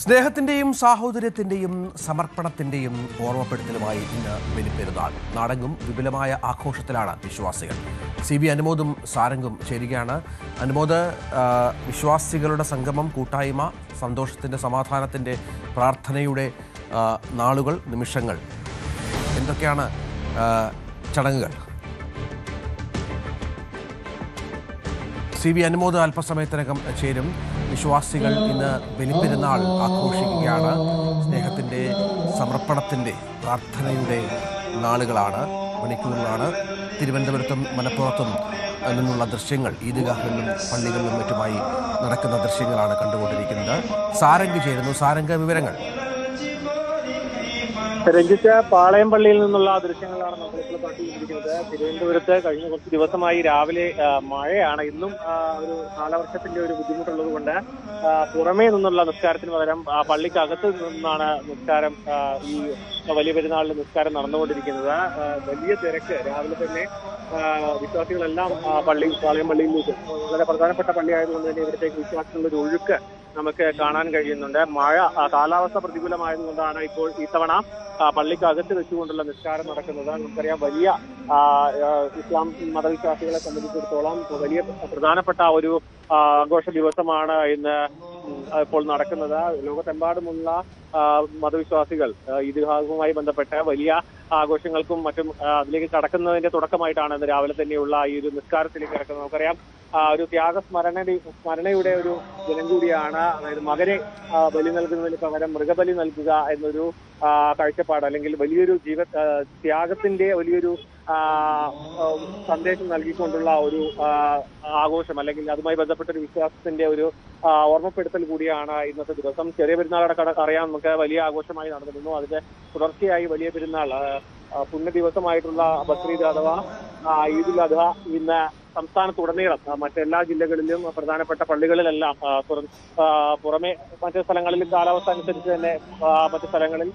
സ്നേഹത്തിന്റെയും സാഹോദര്യത്തിന്റെയും സമർപ്പണത്തിന്റെയും ഓർമ്മപ്പെടുത്തലുമായി ഇന്ന് ബലിപ്പെരുന്നാൾ. നാടെങ്ങും വിപുലമായ ആഘോഷത്തിലാണ് വിശ്വാസികൾ. CB അനുമോദും സാരംഗും ചേരുകയാണ്. അനുമോദ്, വിശ്വാസികളുടെ സംഗമം, കൂട്ടായ്മ, സന്തോഷത്തിന്റെ, സമാധാനത്തിന്റെ, പ്രാർത്ഥനയുടെ നാളുകൾ, നിമിഷങ്ങൾ, എന്തൊക്കെയാണ് ചടങ്ങുകൾ? CB അനുമോദ് അല്പസമയത്തിനകം ചേരും. വിശ്വാസികൾ ഇന്ന് ബലിപ്പെരുന്നാൾ ആഘോഷിക്കുകയാണ്. സ്നേഹത്തിൻ്റെ, സമർപ്പണത്തിൻ്റെ, പ്രാർത്ഥനയുടെ നാളുകളാണ്, മണിക്കൂറുകളാണ്. തിരുവനന്തപുരത്തും മലപ്പുറത്തും നിന്നുള്ള ദൃശ്യങ്ങൾ, ഈദ്ഗാഹുകളിലും പള്ളികളിലും മറ്റുമായി നടക്കുന്ന ദൃശ്യങ്ങളാണ് കണ്ടുകൊണ്ടിരിക്കുന്നത്. സാരംഗ് ചേരുന്നു. സാരംഗ്, വിവരങ്ങൾ. രഞ്ജിത്ത്, പാളയം പള്ളിയിൽ നിന്നുള്ള ദൃശ്യങ്ങളാണ് നമ്മളിപ്പോൾ കണ്ടുകൊണ്ടിരിക്കുന്നത്. തിരുവനന്തപുരത്ത് കഴിഞ്ഞ കുറച്ച് ദിവസമായി രാവിലെ മഴയാണ്. ഇന്നും ഒരു കാലവർഷത്തിന്റെ ഒരു ബുദ്ധിമുട്ടുള്ളത് കൊണ്ട് പുറമേ നിന്നുള്ള നിസ്കാരത്തിന് പകരം പള്ളിക്കകത്ത് നിന്നാണ് നിസ്കാരം, ഈ വലിയ പെരുന്നാളിന്റെ നിസ്കാരം നടന്നുകൊണ്ടിരിക്കുന്നത്. വലിയ തിരക്ക് രാവിലെ തന്നെ വിശ്വാസികളെല്ലാം പാളയം പള്ളിയിലേക്ക്, വളരെ പ്രധാനപ്പെട്ട പള്ളി ആയതുകൊണ്ട് തന്നെ ഇവിടത്തേക്ക് വിശ്വാസികളുടെ ഒരു ഒഴുക്ക് നമുക്ക് കാണാൻ കഴിയുന്നുണ്ട്. മഴ, കാലാവസ്ഥ പ്രതികൂലമായതുകൊണ്ടാണ് ഇപ്പോൾ ഇത്തവണ പള്ളിക്കകത്ത് വെച്ചുകൊണ്ടുള്ള നിസ്കാരം നടക്കുന്നത്. നമുക്കറിയാം, വലിയ ഇസ്ലാം മതവിശ്വാസികളെ സംബന്ധിച്ചിടത്തോളം വലിയ പ്രധാനപ്പെട്ട ഒരു ആഘോഷ ദിവസമാണ് ഇന്ന് ഇപ്പോൾ നടക്കുന്നത്. ലോകത്തെമ്പാടുമുള്ള മതവിശ്വാസികൾ ഈദ്ഗാഹുമായി ബന്ധപ്പെട്ട് വലിയ ആഘോഷങ്ങൾക്കും മറ്റും അതിലേക്ക് കടക്കുന്നതിന്റെ തുടക്കമായിട്ടാണ് ഇന്ന് രാവിലെ തന്നെയുള്ള ഈ ഒരു നിസ്കാരത്തിലേക്ക് കിടക്കുന്നത്. നമുക്കറിയാം, ഒരു സ്മരണയുടെ ഒരു ദിനം കൂടിയാണ്. അതായത് മകനെ ബലി നൽകുന്നതിന് പകരം മൃഗബലി നൽകുക എന്നൊരു കാഴ്ചപ്പാട്, അല്ലെങ്കിൽ വലിയൊരു ത്യാഗത്തിന്റെ വലിയൊരു സന്ദേശം നൽകിക്കൊണ്ടുള്ള ഒരു ആഘോഷം, അല്ലെങ്കിൽ അതുമായി ബന്ധപ്പെട്ട ഒരു വിശ്വാസത്തിന്റെ ഒരു ഓർമ്മപ്പെടുത്തൽ കൂടിയാണ് ഇന്നത്തെ ദിവസം. ചെറിയ പെരുന്നാളോടെ അറിയാം, നമുക്ക് വലിയ ആഘോഷമായി നടന്നിരുന്നു. അതിന്റെ തുടർച്ചയായി വലിയ പെരുന്നാൾ, പുണ്യ ദിവസമായിട്ടുള്ള ബക്രീദ് അഥവാ ഈദുൽ അദ്ഹ ഇന്ന് സംസ്ഥാനത്തുടനീളം മറ്റെല്ലാ ജില്ലകളിലും പ്രധാനപ്പെട്ട പള്ളികളിലെല്ലാം പുറമെ മറ്റു സ്ഥലങ്ങളിലും കാലാവസ്ഥ അനുസരിച്ച് തന്നെ മറ്റു സ്ഥലങ്ങളിൽ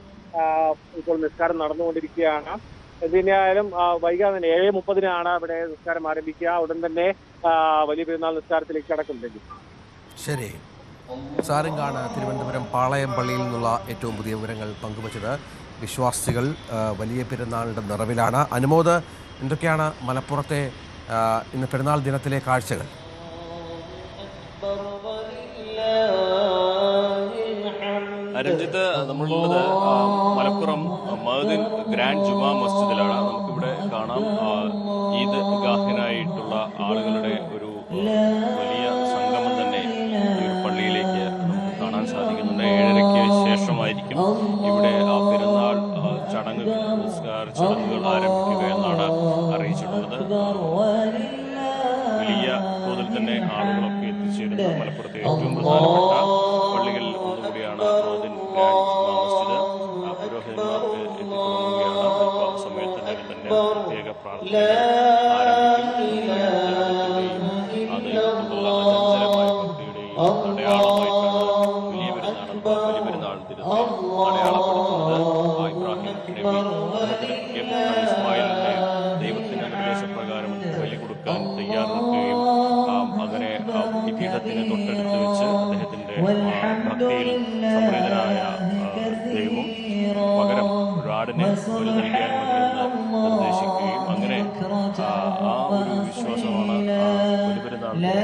ഇപ്പോൾ നിസ്കാരം നടന്നുകൊണ്ടിരിക്കുകയാണ്. എന്തിനായാലും വൈകാതെ തന്നെ 7:30 ഇവിടെ നിസ്കാരം ആരംഭിക്കുക. ഉടൻ തന്നെ വലിയ പെരുന്നാൾ നിസ്കാരത്തിലേക്ക് കടക്കുന്നുണ്ട്. ശരി, സാരംഗാണ് തിരുവനന്തപുരം പാളയം പള്ളിയിൽ നിന്നുള്ള ഏറ്റവും പുതിയ വിവരങ്ങൾ പങ്കുവച്ചത്. വിശ്വാസികൾ വലിയ പെരുന്നാളിൻ്റെ നിറവിലാണ്. അനുമോദ്, എന്തൊക്കെയാണ് മലപ്പുറത്തെ ഇന്ന് പെരുന്നാൾ ദിനത്തിലെ കാഴ്ചകൾ? രഞ്ജിത്ത്, നമ്മളുള്ളത് മലപ്പുറം മഅ്ദിൻ ഗ്രാൻഡ് ജുമാ മസ്ജിദിലാണ്. നമുക്കിവിടെ കാണാം, ഈദ് ഗാഹിനായിട്ടുള്ള ആളുകളുടെ ഒരു വലിയ സംഗമം തന്നെ ഈ ഒരു പള്ളിയിലേക്ക് നമുക്ക് കാണാൻ സാധിക്കുന്നുണ്ട്. 7:30-ക്ക് ശേഷമായിരിക്കും ഇവിടെ പെരുന്നാൾ ചടങ്ങുകൾ, നിസ്കാര ചടങ്ങുകൾ ആരംഭിക്കുക എന്നാണ് അറിയിച്ചിട്ടുള്ളത്. വലിയ തോതിൽ തന്നെ ആളുകളൊക്കെ എത്തിച്ചേരുന്ന മലപ്പുറത്തെ ഏറ്റവും പ്രധാനപ്പെട്ട പള്ളികളിൽ ഒന്നുകൂടിയാണ് മഅ്ദിൻ ഗ്രാൻഡ് ജുമാ മസ്ജിദ്. പുരോഹിതന്മാർക്ക് എത്തിത്തുടങ്ങുകയാണ്. അല്പ സമയത്തിനുള്ളിൽ തന്നെ പ്രത്യേക പ്രാർത്ഥന ആരംഭിക്കും. അചഞ്ചലമായ ഭക്തിയുടെയും അടയാളമായിട്ടാണ് വലിയ പെരുന്നാൾ ദിനത്തെ അടയാളപ്പെടുത്തുന്നത്. ഇബ്രാഹിം നബി ഇസ്മായിലിന്റെ ദൈവത്തിന്റെ നിർദ്ദേശപ്രകാരം ബലി കൊടുക്കാൻ തയ്യാറെടുക്കുകയും അങ്ങനെ ഈ പീഠത്തിന് തൊട്ടടുത്ത് വെച്ച് അദ്ദേഹത്തിന്റെ ഭക്തിയിൽ സംപ്രീതനായ ദൈവം പകരം ഒരു ആടിനെ ബലി നൽകിയാൽ മതിയെന്ന് നിർദ്ദേശിക്കുകയും അങ്ങനെ ആ ഒരു വിശ്വാസമാണ് ബലിപെരുന്നാളിന്റെ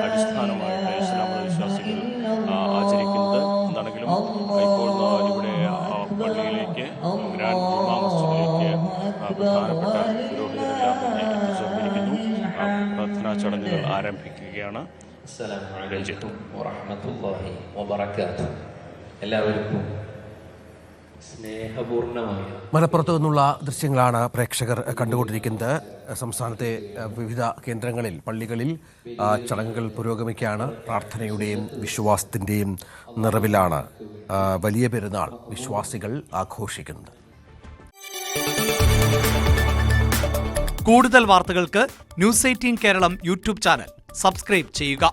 അടിസ്ഥാനമായിട്ട് ഇസ്ലാം മതവിശ്വാസികൾ ആചരിക്കുന്നത്. എന്താണെങ്കിലും ഇപ്പോൾ ഇവിടെ പള്ളിയിലേക്ക്, ഗ്രാൻഡ് ജുമാ മസ്ജിദിലേക്ക് പ്രധാനപ്പെട്ട പുരോഹിതരെല്ലാം തന്നെ എത്തിച്ചേർന്നിരിക്കുന്നു. പ്രാർത്ഥനാ ചടങ്ങുകൾ ആരംഭിക്കുകയാണ്. എല്ലാവർക്കും സ്നേഹപൂർണമായ മലപ്പുറത്തു നിന്നുള്ള ദൃശ്യങ്ങളാണ് പ്രേക്ഷകർ കണ്ടുകൊണ്ടിരിക്കുന്നത്. സംസ്ഥാനത്തെ വിവിധ കേന്ദ്രങ്ങളിൽ, പള്ളികളിൽ ചടങ്ങുകൾ പുരോഗമിക്കുകയാണ്. പ്രാർത്ഥനയുടെയും വിശ്വാസത്തിൻ്റെയും നിറവിലാണ് വലിയ പെരുന്നാൾ വിശ്വാസികൾ ആഘോഷിക്കുന്നത്. കൂടുതൽ വാർത്തകൾക്ക് News 18 Keralam YouTube channel subscribe ചെയ്യുക.